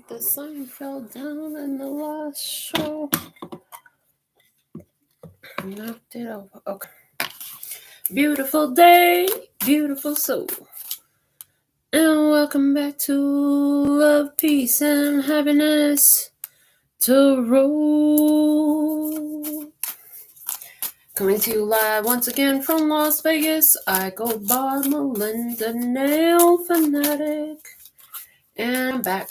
The sign fell down in the last show. Knocked it over. Okay. Beautiful day, beautiful soul. And welcome back to Love, Peace, and Happiness Tarot. Coming to you live once again from Las Vegas. I go by Melinda NailFanatic. And I'm back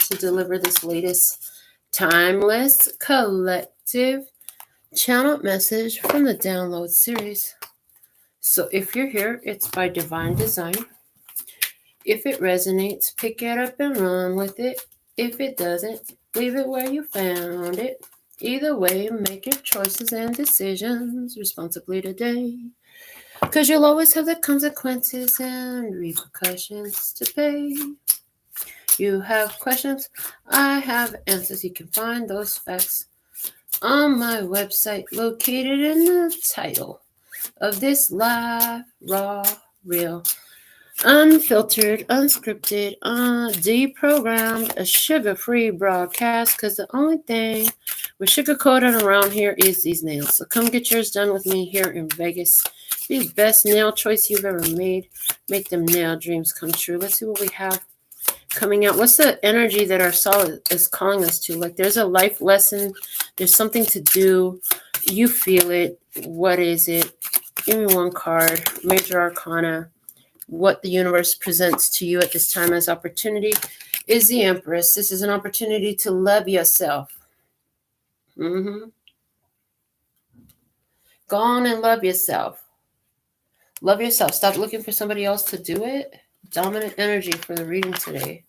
to deliver this latest timeless collective channel message from the download series. So if you're here, it's by divine design. If it resonates, pick it up and run with it. If it doesn't, leave it where you found it. Either way, make your choices and decisions responsibly today. Because you'll always have the consequences and repercussions to pay. You have questions, I have answers. You can find those facts on my website located in the title of this live, raw, real, unfiltered, unscripted, deprogrammed, a sugar-free broadcast, because the only thing we're sugar-coated around here is these nails. So come get yours done with me here in Vegas. The best nail choice you've ever made. Make them nail dreams come true. Let's see what we have coming out. What's the energy that our soul is calling us to? Like there's a life lesson. There's something to do. You feel it. What is it? Give me one card. Major Arcana. What the universe presents to you at this time as opportunity is the Empress. This is an opportunity to love yourself. Go on and love yourself. Love yourself. Stop looking for somebody else to do it. Dominant energy for the reading today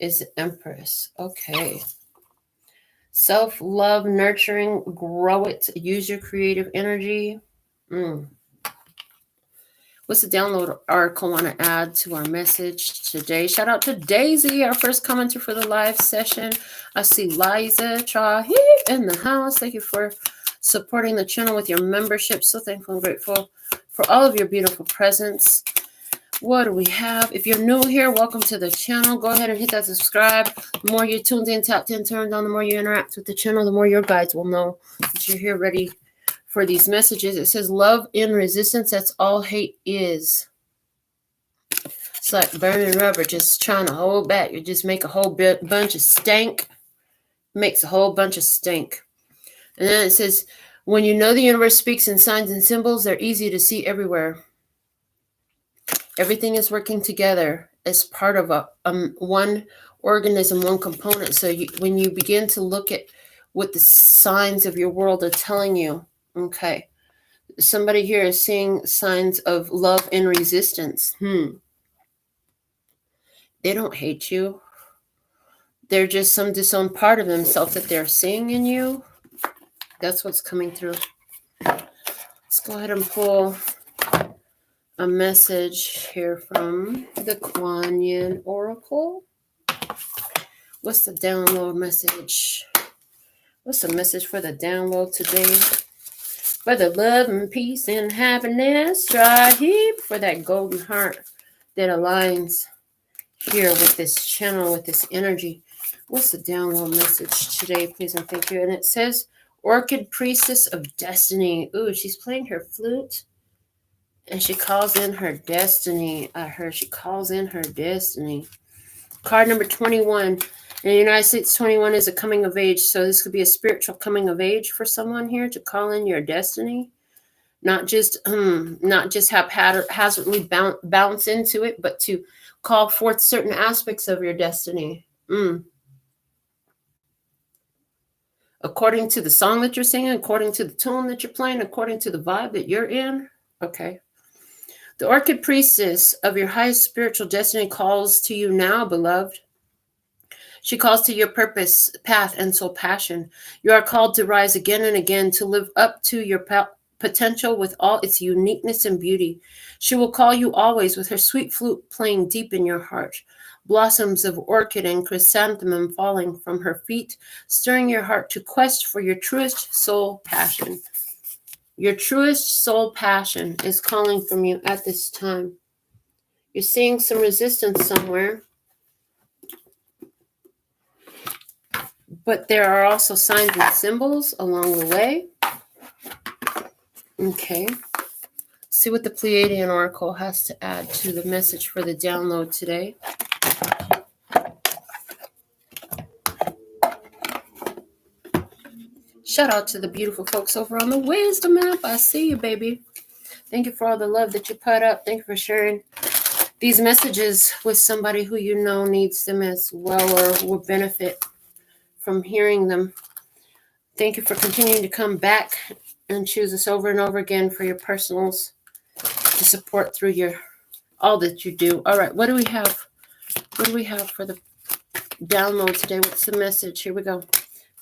is Empress. Okay. Self-love, nurturing, grow it. Use your creative energy. What's the download article want to add to our message today? Shout out to Daisy, our first commenter for the live session. I see Liza Chahi in the house. Thank you for supporting the channel with your membership. So thankful and grateful for all of your beautiful presence. What do we have? If you're new here, welcome to the channel. Go ahead and hit that subscribe. The more you're tuned in, tapped in, turned on, the more you interact with the channel, the more your guides will know that you're here ready for these messages. It says love in resistance. That's all hate is. It's like burning rubber, just trying to hold back. You just make a whole bunch of stank. Makes a whole bunch of stink. And then it says, when you know the universe speaks in signs and symbols, they're easy to see everywhere. Everything is working together as part of one organism, one component. So when you begin to look at what the signs of your world are telling you, okay, somebody here is seeing signs of love and resistance. They don't hate you. They're just some disowned part of themselves that they're seeing in you. That's what's coming through. Let's go ahead and pull a message here from the Kuan Yin Oracle. What's the download message? What's the message for the download today? For the love and peace and happiness, try heap for that golden heart that aligns here with this channel, with this energy. What's the download message today, please and thank you? And it says, Orchid Priestess of Destiny. Ooh, she's playing her flute. And she calls in her destiny. I heard she calls in her destiny. Card number 21. In the United States, 21 is a coming of age. So this could be a spiritual coming of age for someone here to call in your destiny. Not just haphazardly bounce into it, but to call forth certain aspects of your destiny. According to the song that you're singing, according to the tune that you're playing, according to the vibe that you're in. Okay. The Orchid Priestess of your highest spiritual destiny calls to you now, beloved. She calls to your purpose, path, and soul passion. You are called to rise again and again, to live up to your potential with all its uniqueness and beauty. She will call you always with her sweet flute playing deep in your heart. Blossoms of orchid and chrysanthemum falling from her feet, stirring your heart to quest for your truest soul passion. Your truest soul passion is calling from you at this time. You're seeing some resistance somewhere. But there are also signs and symbols along the way. Okay. See what the Pleiadian Oracle has to add to the message for the download today. Shout out to the beautiful folks over on the Wisdom app. I see you, baby. Thank you for all the love that you put up. Thank you for sharing these messages with somebody who you know needs them as well or will benefit from hearing them. Thank you for continuing to come back and choose us over and over again for your personals to support through all that you do. All right, what do we have? What do we have for the download today? What's the message? Here we go.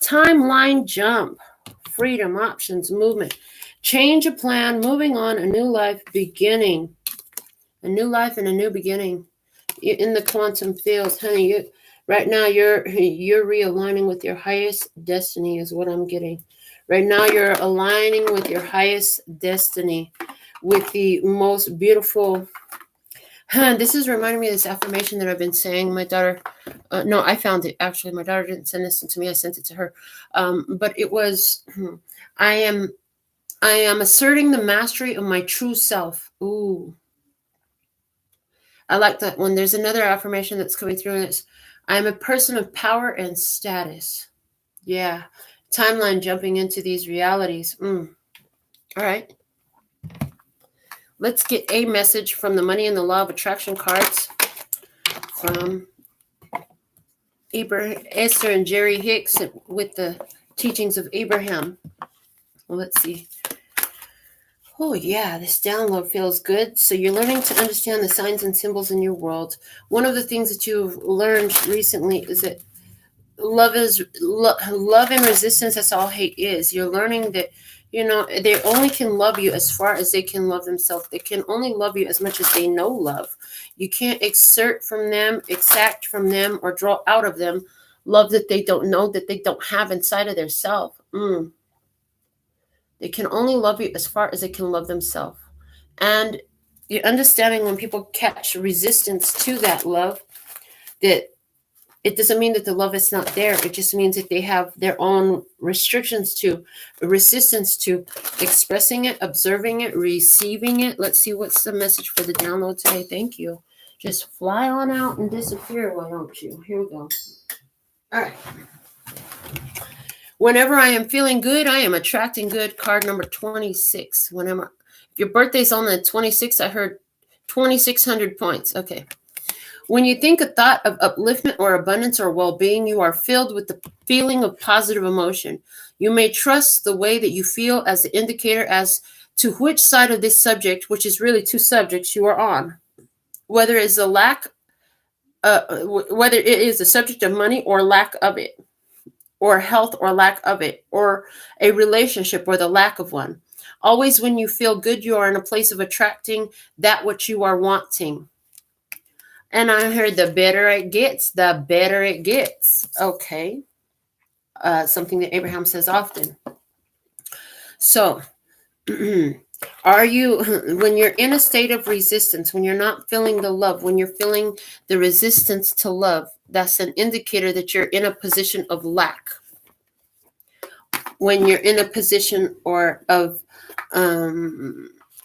Timeline jump, freedom, options, movement, change of plan, moving on, a new life beginning, a new life and a new beginning. In the quantum fields, honey, right now you're realigning with your highest destiny is what I'm getting. Right now you're aligning with your highest destiny, with the most beautiful. This is reminding me of this affirmation that I've been saying. My daughter, no, I found it actually. My daughter didn't send this to me. I sent it to her. But it was, I am asserting the mastery of my true self. Ooh, I like that one. There's another affirmation that's coming through, and it's, I am a person of power and status. Yeah, timeline jumping into these realities. All right. Let's get a message from the Money and the Law of Attraction cards from Esther and Jerry Hicks with the teachings of Abraham. Well, let's see. Oh, yeah, this download feels good. So you're learning to understand the signs and symbols in your world. One of the things that you've learned recently is that love and resistance. That's all hate is. You're learning that, they only can love you as far as they can love themselves. They can only love you as much as they know love. You can't exact from them, or draw out of them love that they don't know, that they don't have inside of their self. They can only love you as far as they can love themselves. And you're understanding when people catch resistance to that love, that it doesn't mean that the love is not there. It just means that they have their own resistance to expressing it, observing it, receiving it. Let's see what's the message for the download today. Thank you. Just fly on out and disappear, why don't you? Here we go. All right. Whenever I am feeling good, I am attracting good. Card number 26. If your birthday's on the 26th, I heard 2,600 points. Okay. When you think a thought of upliftment or abundance or well-being, you are filled with the feeling of positive emotion. You may trust the way that you feel as the indicator as to which side of this subject, which is really two subjects, you are on. Whether it is whether it is the subject of money or lack of it, or health or lack of it, or a relationship or the lack of one. Always when you feel good, you are in a place of attracting that which you are wanting. And I heard the better it gets, the better it gets. Okay. Something that Abraham says often. So, are you, when you're in a state of resistance, when you're not feeling the love, when you're feeling the resistance to love, that's an indicator that you're in a position of lack. When you're in a position of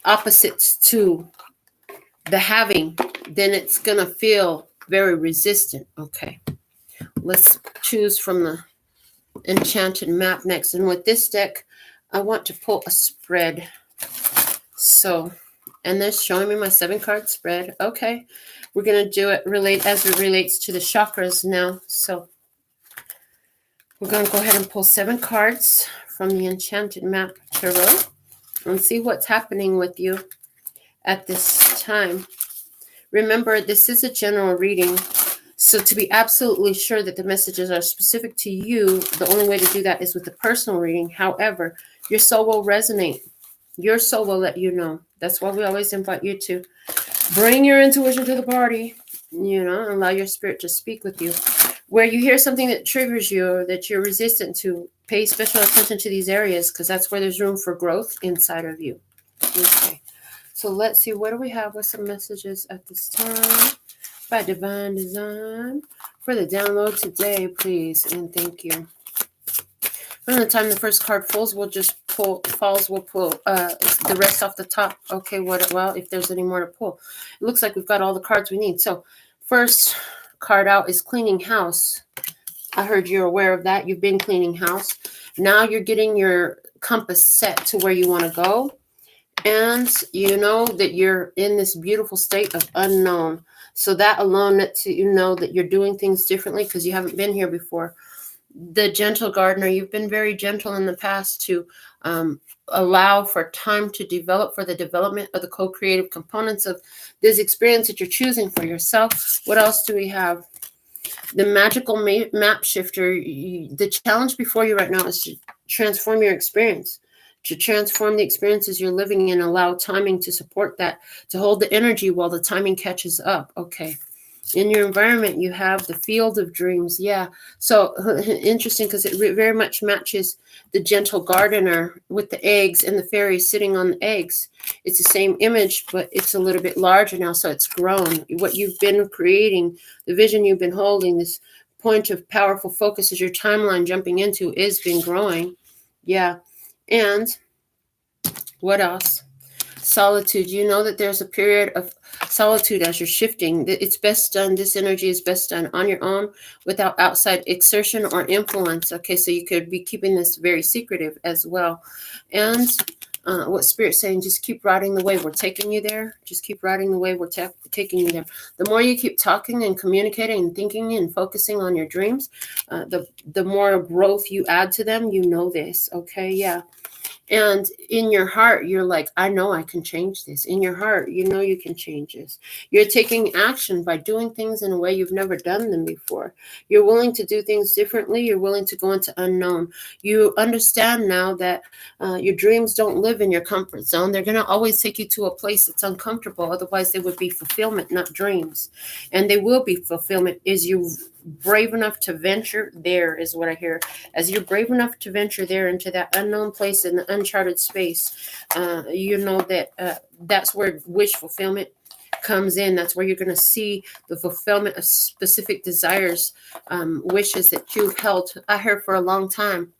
opposites to the having, then it's going to feel very resistant. Okay. Let's choose from the Enchanted Map next. And with this deck, I want to pull a spread. So, and they're showing me my 7-card spread. Okay. We're going to do it as it relates to the chakras now. So, we're going to go ahead and pull 7 cards from the Enchanted Map Tarot and see what's happening with you at this time. Remember, this is a general reading, so to be absolutely sure that the messages are specific to you, the only way to do that is with a personal reading. However, your soul will resonate. Your soul will let you know. That's why we always invite you to bring your intuition to the party, allow your spirit to speak with you. Where you hear something that triggers you or that you're resistant to, pay special attention to these areas, because that's where there's room for growth inside of you. Okay. So let's see, what do we have with some messages at this time by Divine Design for the download today, please, and thank you. From the time the first card falls, we'll pull the rest off the top. Okay, well, if there's any more to pull. It looks like we've got all the cards we need. So first card out is cleaning house. I heard you're aware of that. You've been cleaning house. Now you're getting your compass set to where you want to go. And you know that you're in this beautiful state of unknown. So that alone lets you know that you're doing things differently because you haven't been here before. The gentle gardener, you've been very gentle in the past to allow for time to develop, for the development of the co-creative components of this experience that you're choosing for yourself. What else do we have? The magical map shifter. The challenge before you right now is to transform your experience, to transform the experiences you're living in, allow timing to support that, to hold the energy while the timing catches up. Okay. In your environment, you have the field of dreams. Yeah. So interesting because it very much matches the gentle gardener with the eggs and the fairy sitting on the eggs. It's the same image, but it's a little bit larger now. So it's grown. What you've been creating, the vision you've been holding, this point of powerful focus as your timeline jumping into is been growing. Yeah. And what else? Solitude. You know that there's a period of solitude as you're shifting. It's best done, this energy is best done on your own without outside exertion or influence. Okay, so you could be keeping this very secretive as well. And what Spirit's saying, just keep riding the wave. We're taking you there. Just keep riding the wave. We're taking you there. The more you keep talking and communicating and thinking and focusing on your dreams, the more growth you add to them. You know this. Okay, yeah. And in your heart, you're like, I know I can change this. In your heart, you know you can change this. You're taking action by doing things in a way you've never done them before. You're willing to do things differently. You're willing to go into unknown. You understand now that your dreams don't live in your comfort zone. They're going to always take you to a place that's uncomfortable. Otherwise, they would be fulfillment, not dreams. And they will be fulfillment. Is you brave enough to venture there, is what I hear. As you're brave enough to venture there into that unknown place in the uncharted space, you know that that's where wish fulfillment comes in. That's where you're going to see the fulfillment of specific desires, wishes that you've held, I heard, for a long time.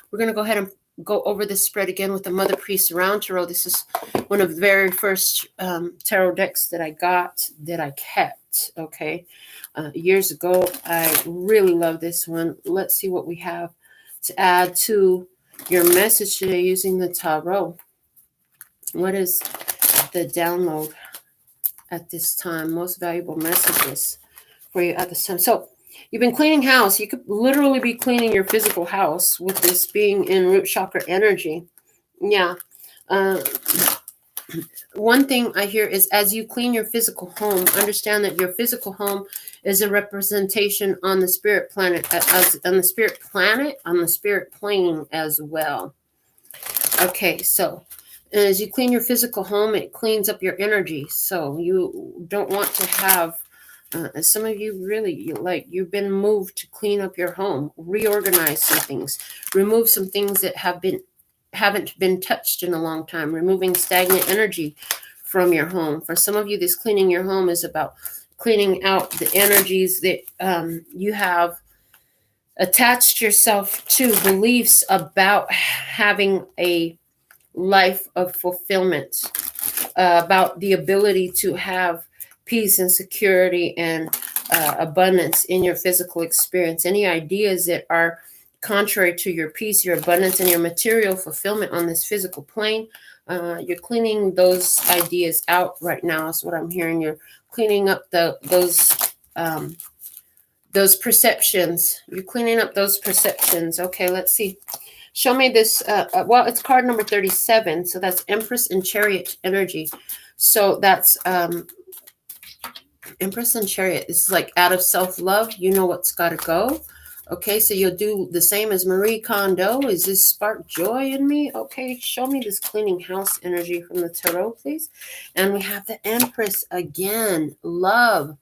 We're going to go ahead and go over this spread again with the Mother Priest Round Tarot. This is one of the very first tarot decks that I got, that I kept, okay, years ago. I really love this one. Let's see what we have to add to your message today using the tarot. What is the download at this time? Most valuable messages for you at this time. So you've been cleaning house. You could literally be cleaning your physical house with this being in root chakra energy. Yeah. One thing I hear is, as you clean your physical home, understand that your physical home is a representation on the spirit planet, on the spirit plane as well. Okay, so as you clean your physical home, it cleans up your energy. So you don't want to have, some of you really, you've been moved to clean up your home, reorganize some things, remove some things that haven't been touched in a long time, removing stagnant energy from your home. For some of you, this cleaning your home is about cleaning out the energies that you have attached yourself to, beliefs about having a life of fulfillment, about the ability to have peace and security and abundance in your physical experience. Any ideas that are contrary to your peace, your abundance, and your material fulfillment on this physical plane, you're cleaning those ideas out right now. Is what I'm hearing. You're cleaning up those perceptions. You're cleaning up those perceptions. Okay, let's see. Show me this. Well, it's card number 37. So that's Empress and Chariot energy. So that's Empress and Chariot. It's like out of self-love. You know what's got to go. Okay, so you'll do the same as Marie Kondo. Is this spark joy in me? Okay, show me this cleaning house energy from the tarot, please. And we have the Empress again. Love.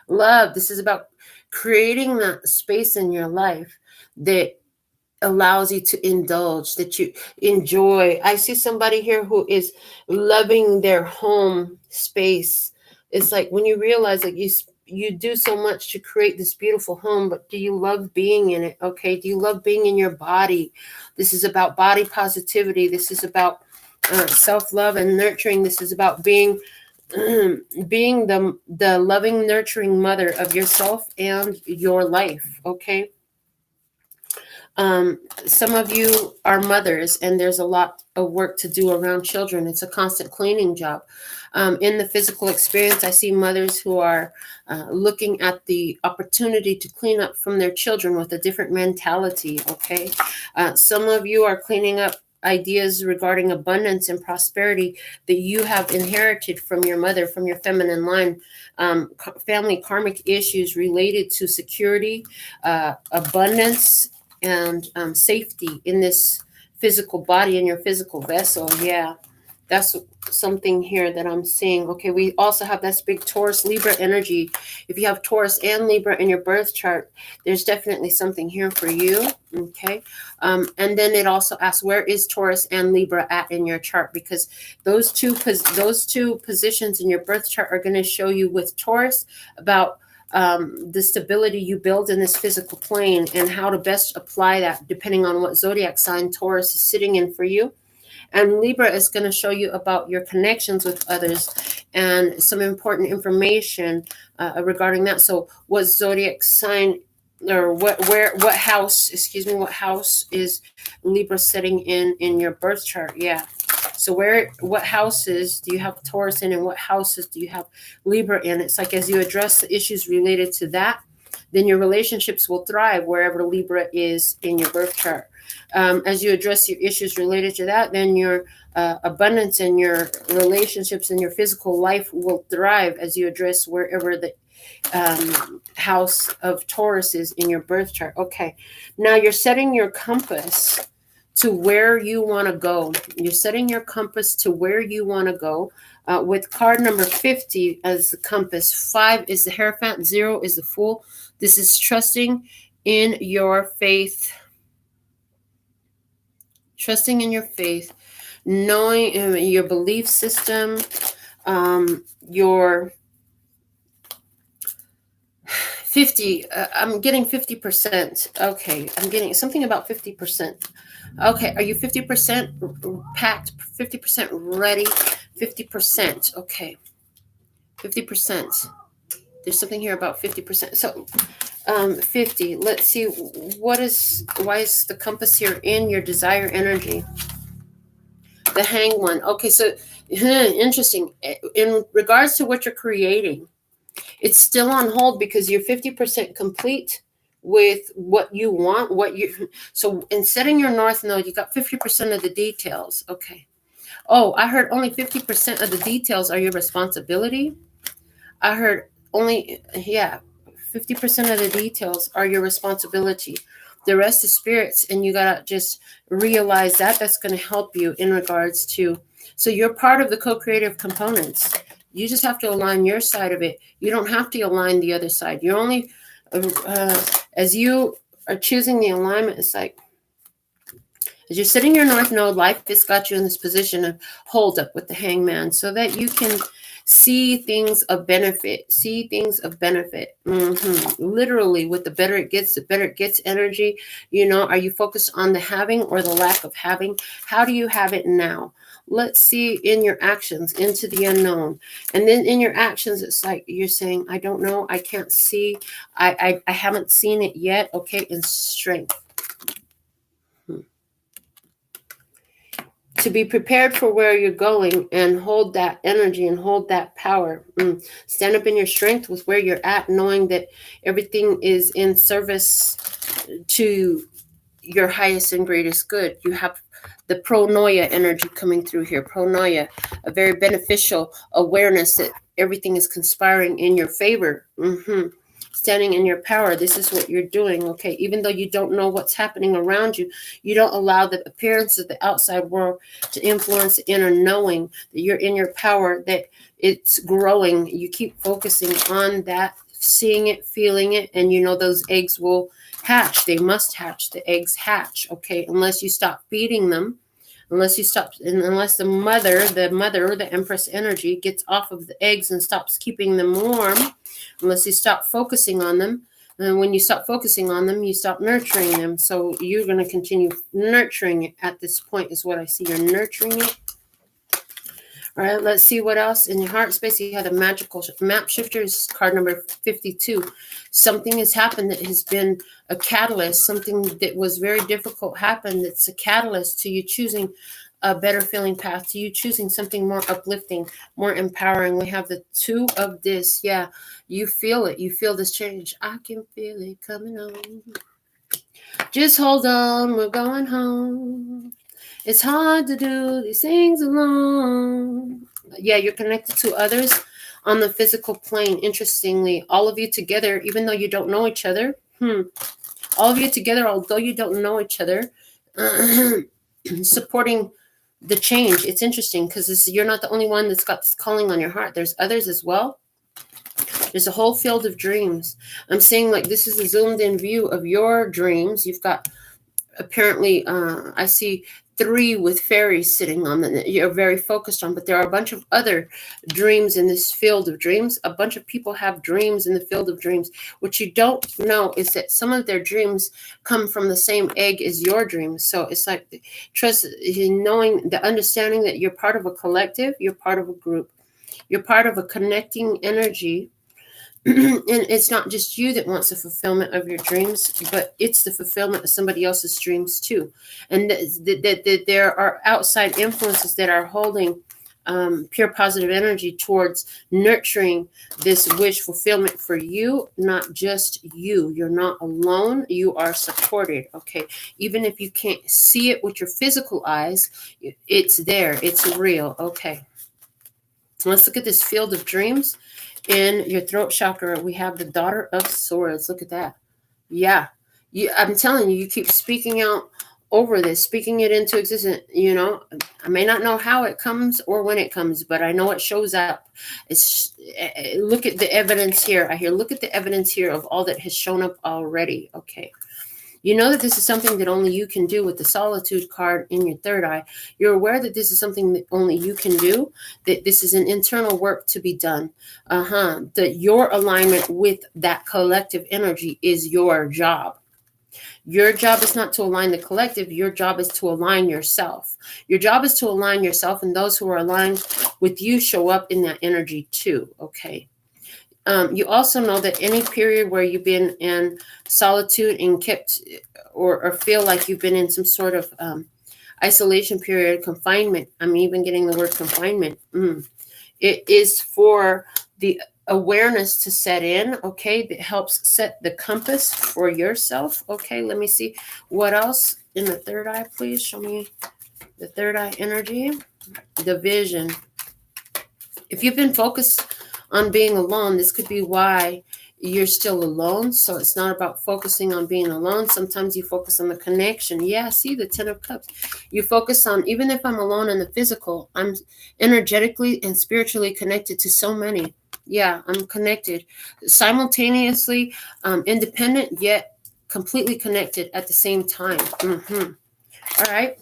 Love. This is about creating that space in your life that allows you to indulge, that you enjoy. I see somebody here who is loving their home space. It's like when you realize that you do so much to create this beautiful home, but do you love being in it? Okay. Do you love being in your body? This is about body positivity. This is about self-love and nurturing. This is about being being the loving, nurturing mother of yourself and your life. Okay. Some of you are mothers, and there's a lot of work to do around children. It's a constant cleaning job. In the physical experience, I see mothers who are looking at the opportunity to clean up from their children with a different mentality. Okay. Some of you are cleaning up ideas regarding abundance and prosperity that you have inherited from your mother, from your feminine line. Family karmic issues related to security, abundance, and safety in this physical body, in your physical vessel. Yeah, that's something here that I'm seeing. Okay, we also have this big Taurus Libra energy. If you have Taurus and Libra in your birth chart, there's definitely something here for you. Okay, and then it also asks, where is Taurus and Libra at in your chart? Because those two positions in your birth chart are going to show you with Taurus about the stability you build in this physical plane and how to best apply that depending on what zodiac sign Taurus is sitting in for you. And Libra is going to show you about your connections with others and some important information regarding that. So what zodiac sign or what house is Libra sitting in your birth chart? Yeah. So what houses do you have Taurus in, and what houses do you have Libra in? It's like as you address the issues related to that, then your relationships will thrive wherever Libra is in your birth chart. As you address your issues related to that, then your abundance and your relationships and your physical life will thrive as you address wherever the house of Taurus is in your birth chart. Okay, now you're setting your compass to where you want to go. You're setting your compass to where you want to go with card number 50 as the compass. 5 is the Hierophant, 0 is the Fool. This is trusting in your faith. Trusting in your faith, knowing your belief system, your 50. I'm getting 50%. Okay, I'm getting something about 50%. Okay, are you 50% packed, 50% ready, 50%? Okay, 50%. There's something here about 50%. So 50. Let's see, why is the compass here in your desire energy? The Hanged One. Okay, so interesting. In regards to what you're creating, it's still on hold because you're 50% complete with what you want. So in setting your North Node, you got 50% of the details. Okay. Oh, I heard only 50% of the details are your responsibility. I heard only 50% of the details are your responsibility. The rest is spirits, and you gotta just realize that that's going to help you in regards to. So you're part of the co-creative components. You just have to align your side of it. You don't have to align the other side. You're only as you are choosing the alignment. It's like as you're sitting your North Node, life has got you in this position of hold up with the Hangman, so that you can see things of benefit. Literally, with the better it gets energy. Are you focused on the having or the lack of having? How do you have it now? Let's see in your actions, into the unknown. And then in your actions, it's like you're saying, I don't know, I can't see, I haven't seen it yet. Okay, in strength. To be prepared for where you're going and hold that energy and hold that power. Stand up in your strength with where you're at, knowing that everything is in service to your highest and greatest good. You have the pronoia energy coming through here. Pronoia, a very beneficial awareness that everything is conspiring in your favor. Standing in your power. This is what you're doing. Okay, even though you don't know what's happening around you, you don't allow the appearance of the outside world to influence the inner knowing that you're in your power, that it's growing. You keep focusing on that, seeing it, feeling it, and those eggs will hatch. They must hatch. The eggs hatch. Okay, unless you stop feeding them, Unless you stop, unless the mother, the Empress energy gets off of the eggs and stops keeping them warm, unless you stop focusing on them. And when you stop focusing on them, you stop nurturing them. So you're going to continue nurturing it at this point is what I see. You're nurturing it. All right, let's see what else. In your heart space, you have the magical map shifters, card number 52. Something has happened that has been a catalyst. Something that was very difficult happened. That's a catalyst to you choosing a better feeling path, to you choosing something more uplifting, more empowering. We have the 2 of this. Yeah, you feel it. You feel this change. I can feel it coming on. Just hold on. We're going home. It's hard to do these things alone. Yeah, you're connected to others on the physical plane. Interestingly, all of you together, even though you don't know each other, all of you together, although you don't know each other, supporting the change. It's interesting because you're not the only one that's got this calling on your heart. There's others as well. There's a whole field of dreams. I'm seeing like this is a zoomed in view of your dreams. You've got apparently, I see 3 with fairies sitting on them that you're very focused on, but there are a bunch of other dreams in this field of dreams. A bunch of people have dreams in the field of dreams. What you don't know is that some of their dreams come from the same egg as your dreams. So it's like trust, knowing, the understanding that you're part of a collective, you're part of a group, you're part of a connecting energy. And it's not just you that wants the fulfillment of your dreams, but it's the fulfillment of somebody else's dreams too. And that there are outside influences that are holding pure positive energy towards nurturing this wish fulfillment for you, not just you. You're not alone. You are supported. Okay. Even if you can't see it with your physical eyes, it's there. It's real. Okay. Let's look at this field of dreams. In your throat chakra, we have the Daughter of Swords. Look at that. Yeah. I'm telling you, you keep speaking out over this, speaking it into existence. You know, I may not know how it comes or when it comes, but I know it shows up. Look at the evidence here. Look at the evidence here of all that has shown up already. Okay. You know that this is something that only you can do with the Solitude card in your third eye. You're aware that this is something that only you can do, that this is an internal work to be done. That your alignment with that collective energy is your job. Your job is not to align the collective. Your job is to align yourself. Your job is to align yourself, and those who are aligned with you show up in that energy too. Okay. You also know that any period where you've been in solitude and kept or feel like you've been in some sort of isolation period, confinement. I'm even getting the word confinement. It is for the awareness to set in, okay? That helps set the compass for yourself. Okay, let me see. What else in the third eye, please? Show me the third eye energy. The vision. If you've been focused on being alone, this could be why you're still alone. So it's not about focusing on being alone. Sometimes you focus on the connection. Yeah, see the 10 of Cups. You focus on, even if I'm alone in the physical, I'm energetically and spiritually connected to so many. Yeah, I'm connected. Simultaneously, independent, yet completely connected at the same time. All right.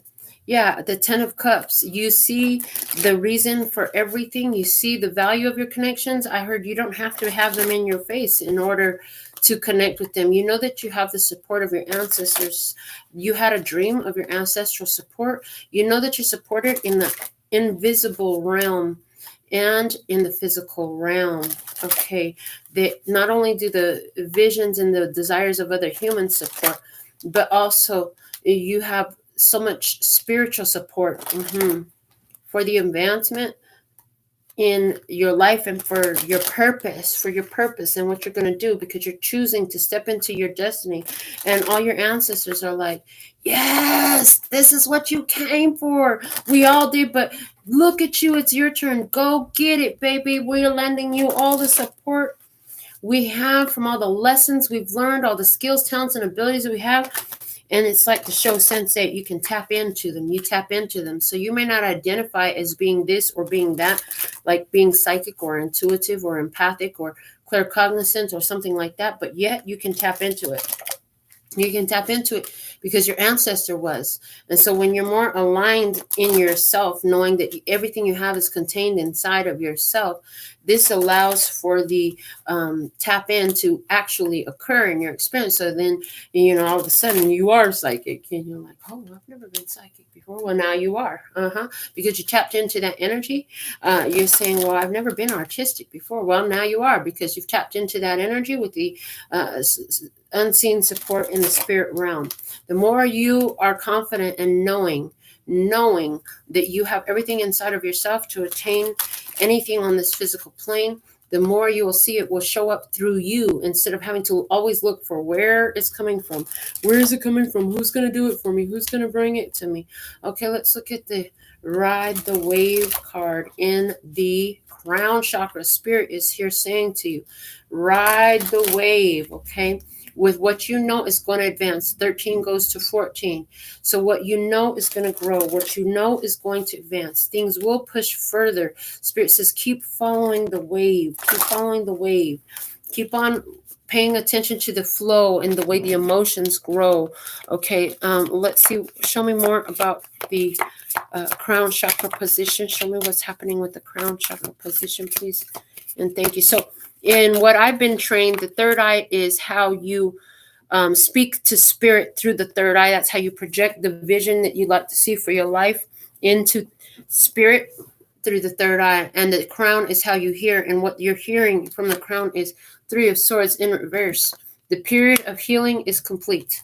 Yeah, the 10 of Cups. You see the reason for everything. You see the value of your connections. I heard you don't have to have them in your face in order to connect with them. You know that you have the support of your ancestors. You had a dream of your ancestral support. You know that you're supported in the invisible realm and in the physical realm. Okay. That not only do the visions and the desires of other humans support, but also you have so much spiritual support for the advancement in your life and for your purpose and what you're going to do, because you're choosing to step into your destiny. And all your ancestors are like, yes, this is what you came for. We all did, but look at you. It's your turn. Go get it, baby. We're lending you all the support we have from all the lessons we've learned, all the skills, talents, and abilities that we have. And it's like the show Sense8. You can tap into them. You tap into them. So you may not identify as being this or being that, like being psychic or intuitive or empathic or claircognizant or something like that, but yet you can tap into it. You can tap into it because your ancestor was. And so when you're more aligned in yourself, knowing that everything you have is contained inside of yourself, this allows for the tap in to actually occur in your experience. So then, all of a sudden you are psychic and you're like, oh, I've never been psychic before. Well, now you are. Because you tapped into that energy. You're saying, well, I've never been artistic before. Well, now you are, because you've tapped into that energy with the unseen support in the spirit realm. The more you are confident in knowing that you have everything inside of yourself to attain anything on this physical plane, the more you will see it will show up through you, instead of having to always look for where it's coming from. Where is it coming from? Who's going to do it for me? Who's going to bring it to me? Okay, let's look at the Ride the Wave card in the crown chakra. Spirit is here saying to you, ride the wave, okay? With what you know is going to advance. 13 goes to 14. So what you know is going to grow. What you know is going to advance. Things will push further. Spirit says, keep following the wave. Keep following the wave. Keep on paying attention to the flow and the way the emotions grow. Okay, let's see. Show me more about the crown chakra position. Show me what's happening with the crown chakra position, please. And thank you. So in what I've been trained, the third eye is how you speak to spirit through the third eye. That's how you project the vision that you'd like to see for your life into spirit through the third eye. And the crown is how you hear. And what you're hearing from the crown is Three of Swords in reverse. The period of healing is complete.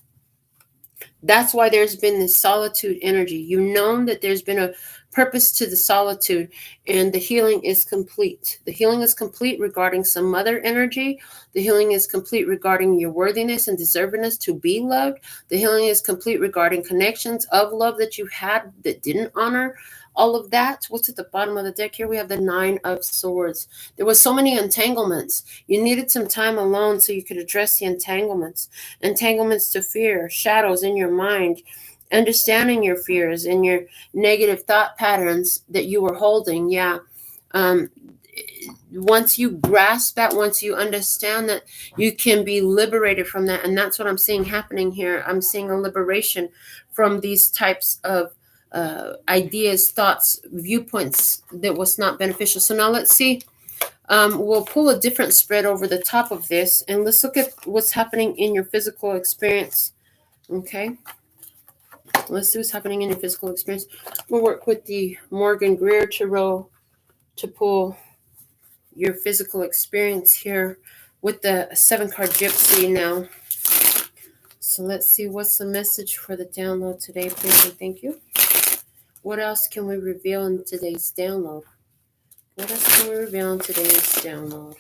That's why there's been this solitude energy. You've known that there's been a purpose to the solitude, and the healing is complete. The healing is complete regarding some mother energy. The healing is complete regarding your worthiness and deservedness to be loved. The healing is complete regarding connections of love that you had that didn't honor all of that. What's at the bottom of the deck here? We have the Nine of Swords. There was so many entanglements. You needed some time alone so you could address the entanglements. Entanglements to fear, shadows in your mind, understanding your fears and your negative thought patterns that you were holding. Yeah. Once you grasp that, once you understand that, you can be liberated from that. And that's what I'm seeing happening here. I'm seeing a liberation from these types of ideas, thoughts, viewpoints that was not beneficial. So now let's see. We'll pull a different spread over the top of this, and let's look at what's happening in your physical experience. Okay. Let's see what's happening in your physical experience. We'll work with the Morgan Greer Tarot to pull your physical experience here with the 7-card Gypsy now. So let's see what's the message for the download today, please and thank you. What else can we reveal in today's download? What else can we reveal in today's download?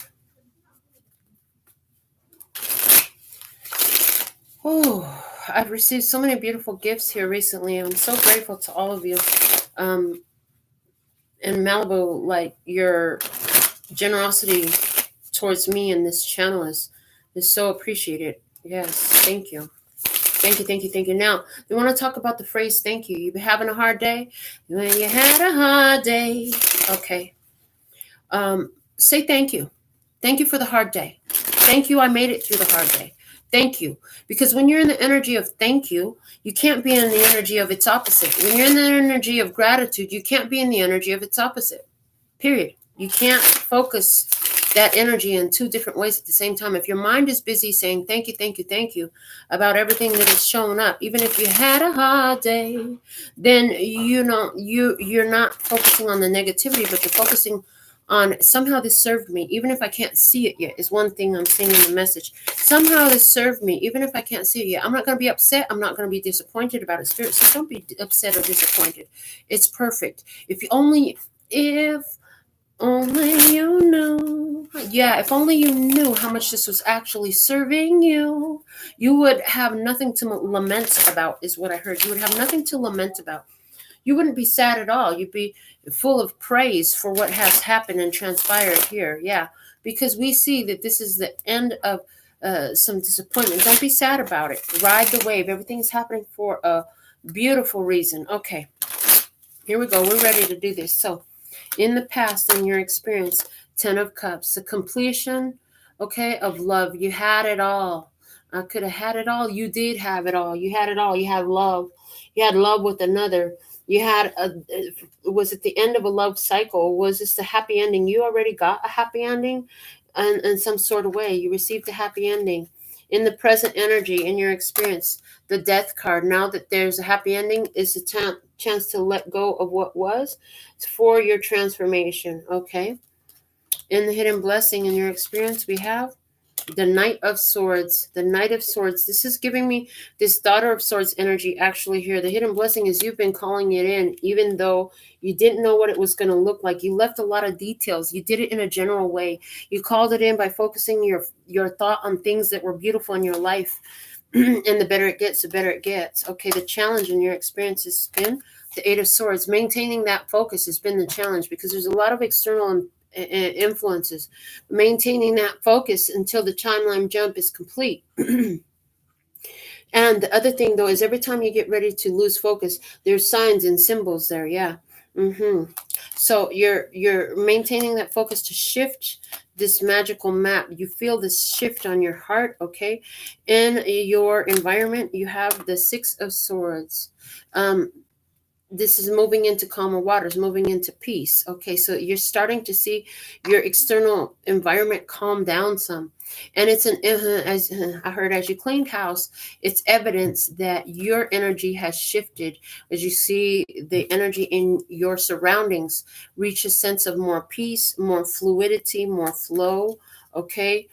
Oh, I've received so many beautiful gifts here recently. I'm so grateful to all of you. In Malibu, like, your generosity towards me and this channel is so appreciated. Yes, thank you. Thank you, thank you, thank you. Now, we want to talk about the phrase, thank you. You been having a hard day? When you had a hard day. Okay. Say thank you. Thank you for the hard day. Thank you, I made it through the hard day. Thank you. Because when you're in the energy of thank you, you can't be in the energy of its opposite. When you're in the energy of gratitude, you can't be in the energy of its opposite. Period. You can't focus that energy in two different ways at the same time. If your mind is busy saying thank you, thank you, thank you about everything that is showing up, even if you had a hard day, then you're not focusing on the negativity, but you're focusing on somehow this served me, even if I can't see it yet, is one thing I'm seeing in the message. Somehow this served me, even if I can't see it yet. I'm not going to be upset. I'm not going to be disappointed about it. Spirit says, don't be upset or disappointed. It's perfect. If only you knew. Yeah, if only you knew how much this was actually serving you, you would have nothing to lament about, is what I heard. You would have nothing to lament about. You wouldn't be sad at all. You'd be full of praise for what has happened and transpired here. Yeah, because we see that this is the end of some disappointment. Don't be sad about it. Ride the wave. Everything's happening for a beautiful reason. Okay, here we go. We're ready to do this. So, in the past, in your experience, 10 of Cups, the completion, okay, of love. You had it all. I could have had it all. You did have it all. You had it all. You had love. You had love with another. You had was it the end of a love cycle? Was this the happy ending? You already got a happy ending in some sort of way. You received a happy ending. In the present energy, in your experience, the death card, now that there's a happy ending, is a chance to let go of what was for your transformation, okay? In the hidden blessing in your experience, we have the Knight of Swords. The Knight of Swords. This is giving me this Daughter of Swords energy actually here. The hidden blessing is you've been calling it in, even though you didn't know what it was going to look like. You left a lot of details. You did it in a general way. You called it in by focusing your thought on things that were beautiful in your life. And the better it gets, the better it gets. Okay, the challenge in your experience has been the Eight of Swords. Maintaining that focus has been the challenge because there's a lot of external influences. Maintaining that focus until the timeline jump is complete. And the other thing, though, is every time you get ready to lose focus, there's signs and symbols there. Yeah. So you're maintaining that focus to shift this magical map. You feel this shift on your heart, okay? In your environment, you have the Six of Swords. This is moving into calmer waters, moving into peace. Okay, so you're starting to see your external environment calm down some. And it's as I heard, as you cleaned house, it's evidence that your energy has shifted as you see the energy in your surroundings reach a sense of more peace, more fluidity, more flow. Okay,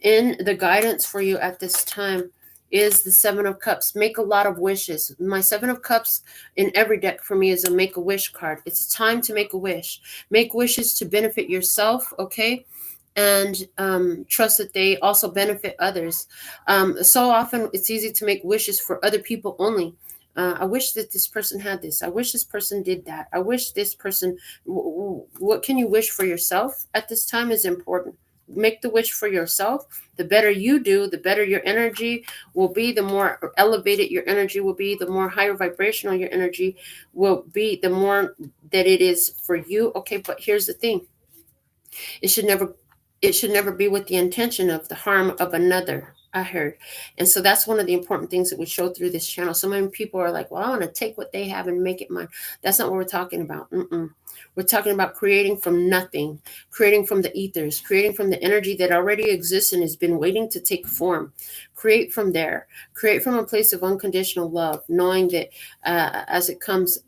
in the guidance for you at this time is the Seven of Cups. Make a lot of wishes. My Seven of Cups in every deck for me is a make a wish card. It's a time to make a wish. Make wishes to benefit yourself, okay? And trust that they also benefit others. So often it's easy to make wishes for other people only. I wish that this person had this. I wish this person did that. I wish this person. What can you wish for yourself at this time is important. Make the wish for yourself. The better you do, the better your energy will be, the more elevated your energy will be, the more higher vibrational your energy will be, the more that it is for you. Okay, but here's the thing. It should never be with the intention of the harm of another, I heard. And so that's one of the important things that we show through this channel. So many people are like, well, I want to take what they have and make it mine. That's not what we're talking about. We're talking about creating from nothing, creating from the ethers, creating from the energy that already exists and has been waiting to take form. Create from there. Create from a place of unconditional love, knowing that as it comes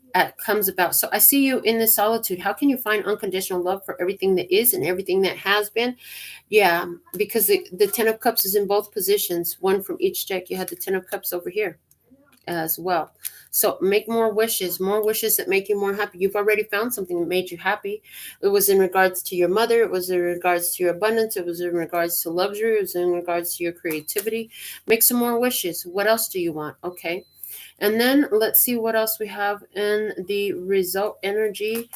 about. So I see you in this solitude. How can you find unconditional love for everything that is and everything that has been? Yeah, because the Ten of Cups is in both positions, one from each deck. You had the Ten of Cups over here as well. So make more wishes that make you more happy. You've already found something that made you happy. It was in regards to your mother. It was in regards to your abundance. It was in regards to luxury. It was in regards to your creativity. Make some more wishes. What else do you want? Okay. And then let's see what else we have in the result energy.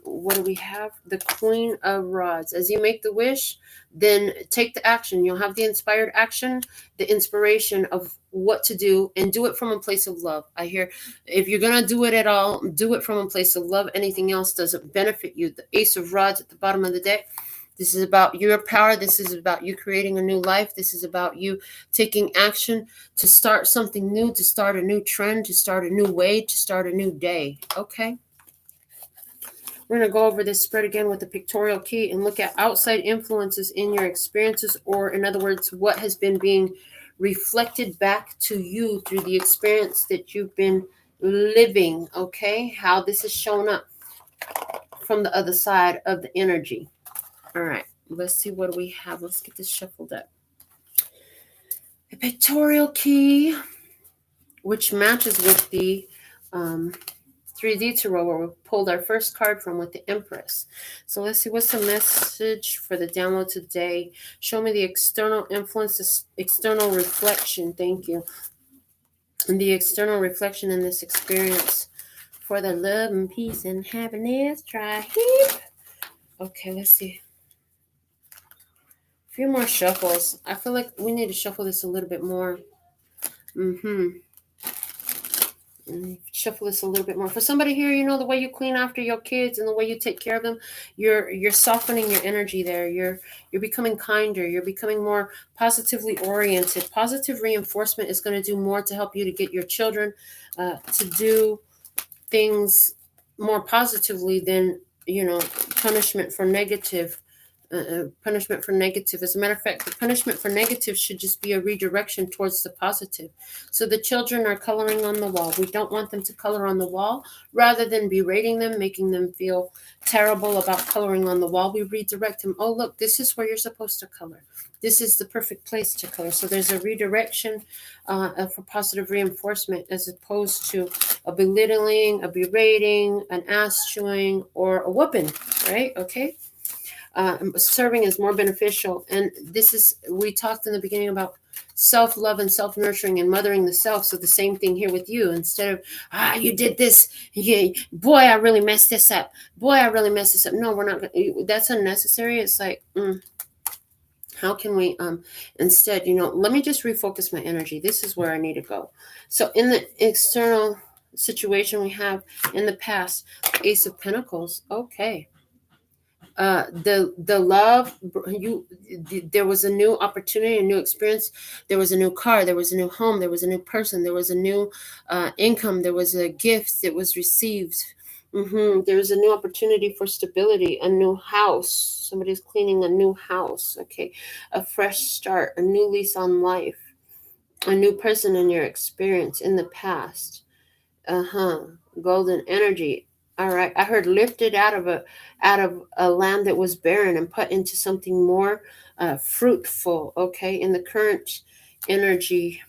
What do we have? The Queen of Rods. As you make the wish, then take the action. You'll have the inspired action, the inspiration of what to do, and do it from a place of love. I hear if you're going to do it at all, do it from a place of love. Anything else doesn't benefit you. The Ace of Rods at the bottom of the deck. This is about your power. This is about you creating a new life. This is about you taking action to start something new, to start a new trend, to start a new way, to start a new day. Okay. We're going to go over this spread again with the pictorial key and look at outside influences in your experiences, or in other words, what has been being reflected back to you through the experience that you've been living. Okay. How this has shown up from the other side of the energy. All right, let's see what do we have. Let's get this shuffled up. The pictorial key, which matches with the 3D tarot where we pulled our first card from with the Empress. So let's see what's the message for the download today. Show me the external influence, external reflection. Thank you. And the external reflection in this experience for the love and peace and happiness. Try here. Okay, let's see. Few more shuffles. I feel like we need to shuffle this a little bit more. Shuffle this a little bit more. For somebody here, you know, the way you clean after your kids and the way you take care of them, you're softening your energy there. You're becoming kinder. You're becoming more positively oriented. Positive reinforcement is going to do more to help you to get your children to do things more positively than, you know, punishment for negative. Punishment for negative. As a matter of fact, the punishment for negative should just be a redirection towards the positive. So the children are coloring on the wall. We don't want them to color on the wall. Rather than berating them, making them feel terrible about coloring on the wall, we redirect them. Oh, look, this is where you're supposed to color. This is the perfect place to color. So there's a redirection for positive reinforcement, as opposed to a belittling, a berating, an ass chewing, or a whooping, right? Okay. Serving is more beneficial. And this is, we talked in the beginning about self-love and self-nurturing and mothering the self. So the same thing here with you. Instead of, you did this. Yeah, boy, I really messed this up. Boy, I really messed this up. No, we're not. That's unnecessary. It's like, how can we instead, you know, let me just refocus my energy. This is where I need to go. So in the external situation we have in the past, Ace of Pentacles. Okay. The love, there was a new opportunity, a new experience. There was a new car, there was a new home, there was a new person, there was a new income, there was a gift that was received. There was a new opportunity for stability, a new house. Somebody's cleaning a new house. Okay, a fresh start, a new lease on life, a new person in your experience in the past. Golden energy. All right. I heard lifted out of a land that was barren and put into something more fruitful. Okay. In the current energy,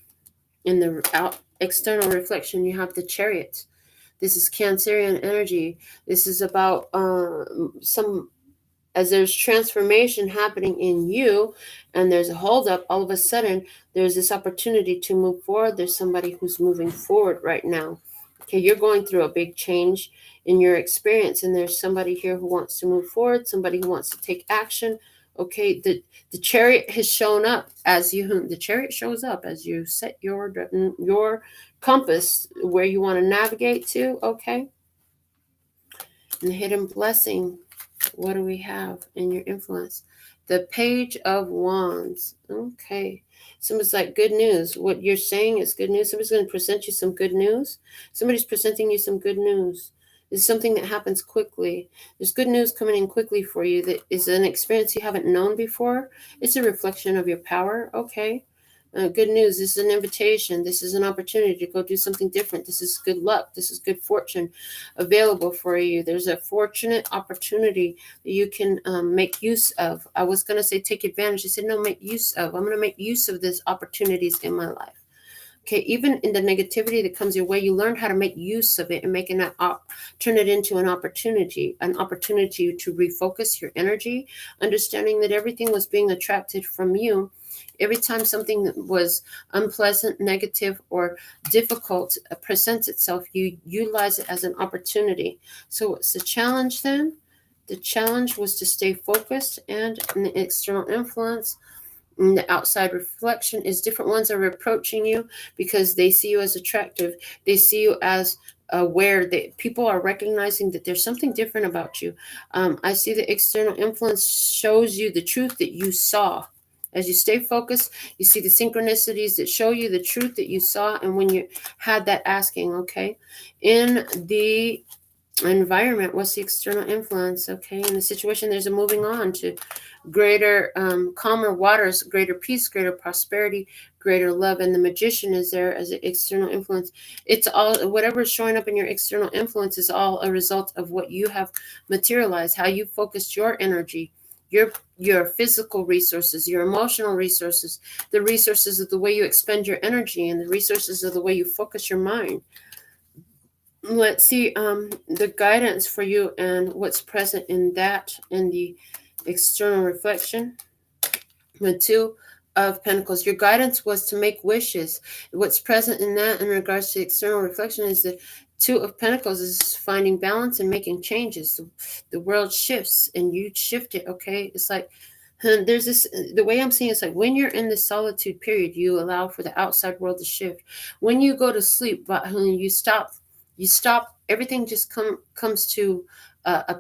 in the external reflection, you have the Chariot. This is Cancerian energy. This is about as there's transformation happening in you and there's a holdup, all of a sudden there's this opportunity to move forward. There's somebody who's moving forward right now. Okay, you're going through a big change in your experience, and there's somebody here who wants to move forward, somebody who wants to take action. Okay, the Chariot has shown up as you. The Chariot shows up as you set your compass where you want to navigate to. Okay, and the hidden blessing. What do we have in your influence? The Page of Wands. Okay. Somebody's like, good news. What you're saying is good news. Somebody's going to present you some good news. Somebody's presenting you some good news. It's something that happens quickly. There's good news coming in quickly for you that is an experience you haven't known before. It's a reflection of your power. Okay. Good news. This is an invitation. This is an opportunity to go do something different. This is good luck. This is good fortune available for you. There's a fortunate opportunity that you can make use of. I was going to say take advantage. I said, no, make use of. I'm going to make use of these opportunities in my life. Okay, even in the negativity that comes your way, you learn how to make use of it and turn it into an opportunity to refocus your energy, understanding that everything was being attracted from you. Every time something that was unpleasant, negative, or difficult presents itself, you utilize it as an opportunity. So what's the challenge then? The challenge was to stay focused, and in the external influence, and the outside reflection is different ones are approaching you because they see you as attractive. They see you as aware that people are recognizing that there's something different about you. I see the external influence shows you the truth that you saw. As you stay focused, you see the synchronicities that show you the truth that you saw. And when you had that asking, okay, in the environment, what's the external influence? Okay, in the situation, there's a moving on to greater, calmer waters, greater peace, greater prosperity, greater love. And the Magician is there as an external influence. It's all, whatever is showing up in your external influence is all a result of what you have materialized, how you focused your energy, your physical resources, your emotional resources, the resources of the way you expend your energy, and the resources of the way you focus your mind. Let's see the guidance for you and what's present in that in the external reflection. The Two of Pentacles. Your guidance was to make wishes. What's present in that in regards to external reflection is the Two of Pentacles is finding balance and making changes. The world shifts and you shift it, okay? It's like And there's this, the way I'm seeing it's like when you're in this solitude period, you allow for the outside world to shift. When you go to sleep, but when you stop, everything just comes to a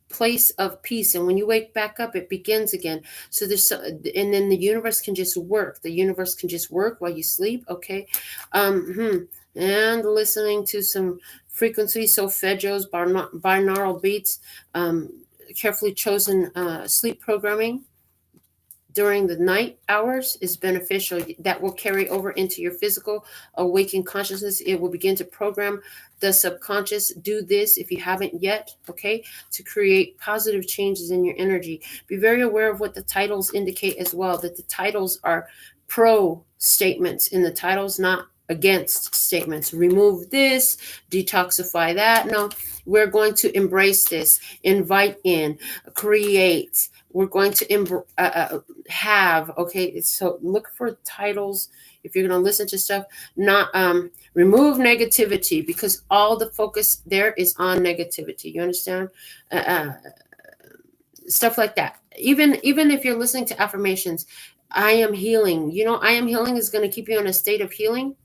place of peace. And when you wake back up, it begins again. So and then the universe can just work. The universe can just work while you sleep. Okay. And listening to some frequency solfeggios, binaural beats, carefully chosen sleep programming during the night hours is beneficial. That will carry over into your physical awakened consciousness. It will begin to program the subconscious. Do this if you haven't yet, okay, to create positive changes in your energy. Be very aware of what the titles indicate as well, that the titles are pro statements in the titles, not against statements. Remove this, detoxify that. No, we're going to embrace this, invite in, create. We're going to have, okay, so look for titles if you're going to listen to stuff. Not remove negativity, because all the focus there is on negativity. You understand? Stuff like that. Even if you're listening to affirmations, I am healing. I am healing is going to keep you in a state of healing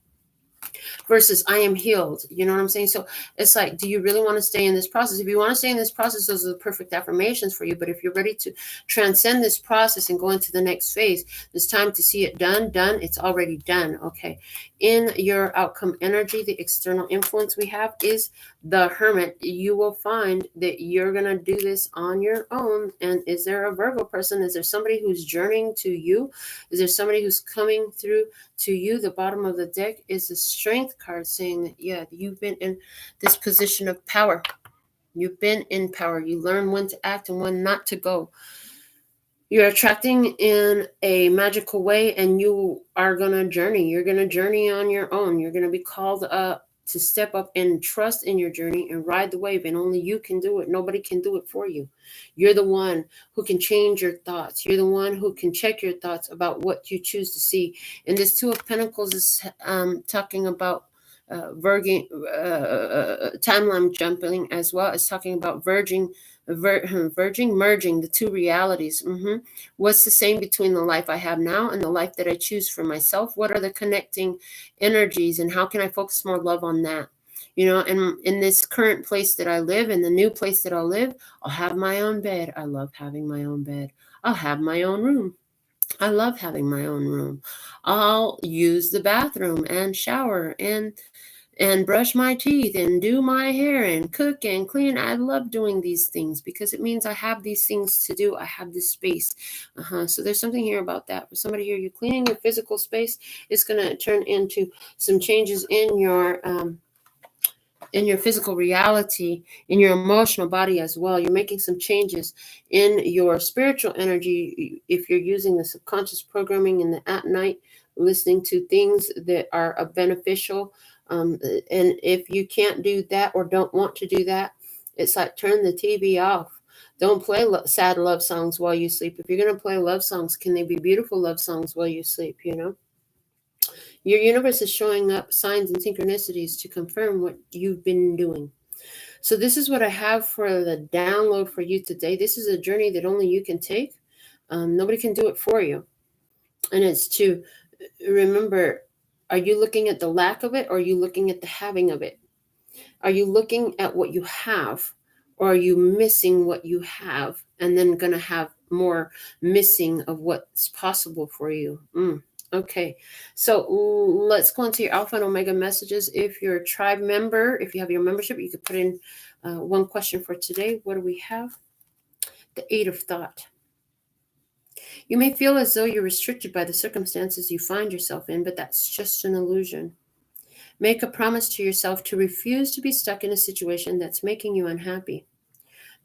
versus I am healed. You know what I'm saying? So it's like, do you really want to stay in this process? If you want to stay in this process, those are the perfect affirmations for you. But if you're ready to transcend this process and go into the next phase, it's time to see it done. It's already done. Okay. In your outcome energy, the external influence we have is the Hermit. You will find that you're going to do this on your own. And is there a Virgo person? Is there somebody who's journeying to you? Is there somebody who's coming through to you? The bottom of the deck is the Strength card, saying that, yeah, you've been in this position of power. You've been in power. You learn when to act and when not to go. You're attracting in a magical way, and you are going to journey. You're going to journey on your own. You're going to be called up to step up and trust in your journey and ride the wave. And only you can do it. Nobody can do it for you. You're the one who can change your thoughts. You're the one who can check your thoughts about what you choose to see. And this Two of Pentacles is talking about timeline jumping, as well as talking about merging the two realities. What's the same between the life I have now and the life that I choose for myself? What are the connecting energies, and how can I focus more love on that? And in this current place that I live, in the new place that I'll live, I'll have my own bed. I love having my own bed. I'll have my own room. I love having my own room. I'll use the bathroom and shower and brush my teeth and do my hair and cook and clean. I love doing these things because it means I have these things to do. I have this space. So there's something here about that. For somebody here, you're cleaning your physical space. It's going to turn into some changes in your physical reality, in your emotional body as well. You're making some changes in your spiritual energy if you're using the subconscious programming at night, listening to things that are beneficial. And if you can't do that or don't want to do that, it's like turn the TV off. Don't play sad love songs while you sleep. If you're going to play love songs, can they be beautiful love songs while you sleep, Your universe is showing up signs and synchronicities to confirm what you've been doing. So this is what I have for the download for you today. This is a journey that only you can take. Nobody can do it for you. And it's to remember, are you looking at the lack of it, or are you looking at the having of it? Are you looking at what you have, or are you missing what you have and then going to have more missing of what's possible for you? Okay, so let's go into your Alpha and Omega messages. If you're a tribe member, if you have your membership, you could put in one question for today. What do we have? The Eight of Thought. You may feel as though you're restricted by the circumstances you find yourself in, but that's just an illusion. Make a promise to yourself to refuse to be stuck in a situation that's making you unhappy.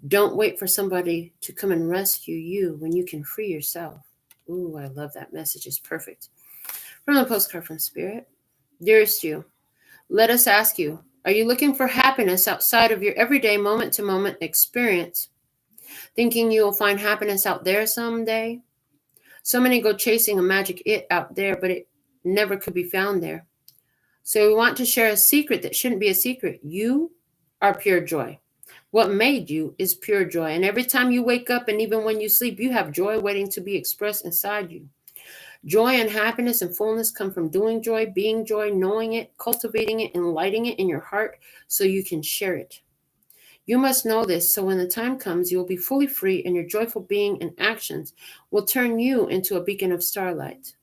Don't wait for somebody to come and rescue you when you can free yourself. Ooh, I love that message. It's perfect. From the postcard from Spirit. Dearest you, let us ask you, are you looking for happiness outside of your everyday moment-to-moment experience? Thinking you will find happiness out there someday? So many go chasing a magic it out there, but it never could be found there. So we want to share a secret that shouldn't be a secret. You are pure joy. What made you is pure joy. And every time you wake up and even when you sleep, you have joy waiting to be expressed inside you. Joy and happiness and fullness come from doing joy, being joy, knowing it, cultivating it, and lighting it in your heart so you can share it. You must know this so when the time comes, you will be fully free and your joyful being and actions will turn you into a beacon of starlight.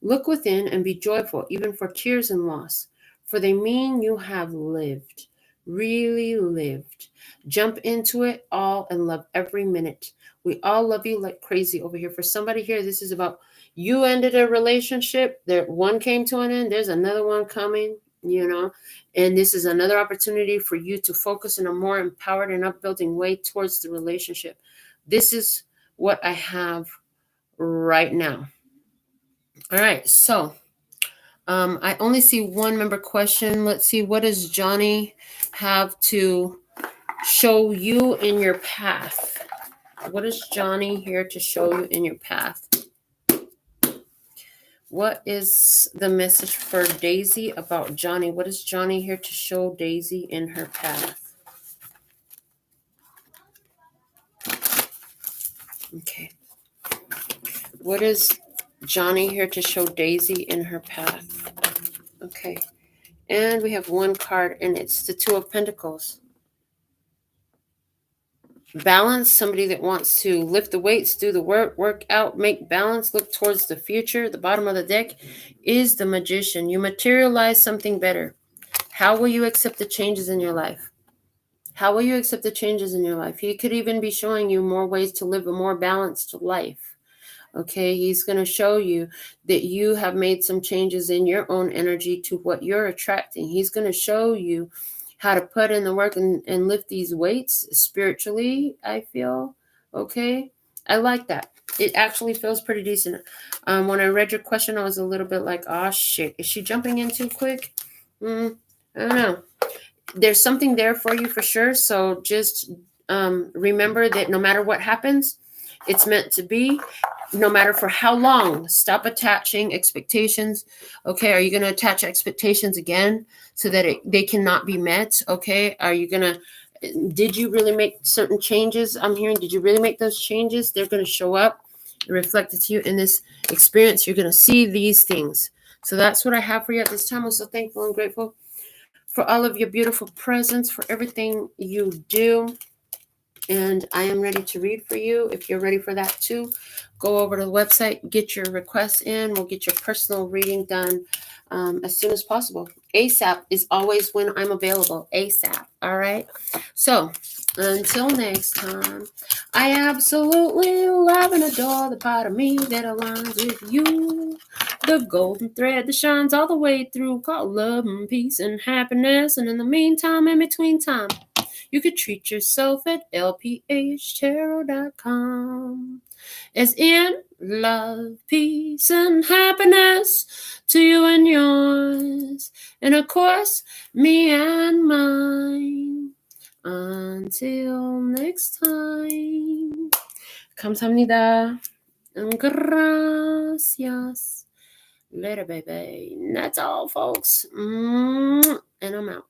Look within and be joyful, even for tears and loss, for they mean you have lived, really lived. Jump into it all and love every minute. We all love you like crazy over here. For somebody here, this is about you ended a relationship. There, one came to an end. There's another one coming, and this is another opportunity for you to focus in a more empowered and upbuilding way towards the relationship. This is what I have right now. All right, so I only see one member question. Let's see, what does Johnny have to show you in your path? What is Johnny here to show you in your path? What is the message for Daisy about Johnny? What is Johnny here to show Daisy in her path? Okay. What is Johnny here to show Daisy in her path? Okay. And we have one card, and it's the Two of Pentacles. Balance, somebody that wants to lift the weights, do the work out, make balance, look towards the future. The bottom of the deck is the Magician. You materialize something better. How will you accept the changes in your life? How will you accept the changes in your life? He could even be showing you more ways to live a more balanced life. Okay, he's going to show you that you have made some changes in your own energy to what you're attracting. He's going to show you how to put in the work and lift these weights spiritually, I feel. Okay, I like that. It actually feels pretty decent. When I read your question, I was a little bit like, oh shit, is she jumping in too quick? I don't know. There's something there for you for sure. So just remember that no matter what happens, it's meant to be. No matter for how long, stop attaching expectations. Okay, are you going to attach expectations again so that they cannot be met? Okay, are you going to, did you really make certain changes? I'm hearing, did you really make those changes? They're going to show up and reflect it to you in this experience. You're going to see these things. So that's what I have for you at this time. I'm so thankful and grateful for all of your beautiful presence, for everything you do. And I am ready to read for you. If you're ready for that too, go over to the website, get your requests in. We'll get your personal reading done as soon as possible. ASAP is always when I'm available. ASAP. All right. So until next time, I absolutely love and adore the part of me that aligns with you. The golden thread that shines all the way through, called love and peace and happiness. And in the meantime, in between time, you could treat yourself at LPHtarot.com. As in love, peace, and happiness to you and yours. And of course, me and mine. Until next time. 감사합니다. Gracias. Later, baby. That's all, folks. And I'm out.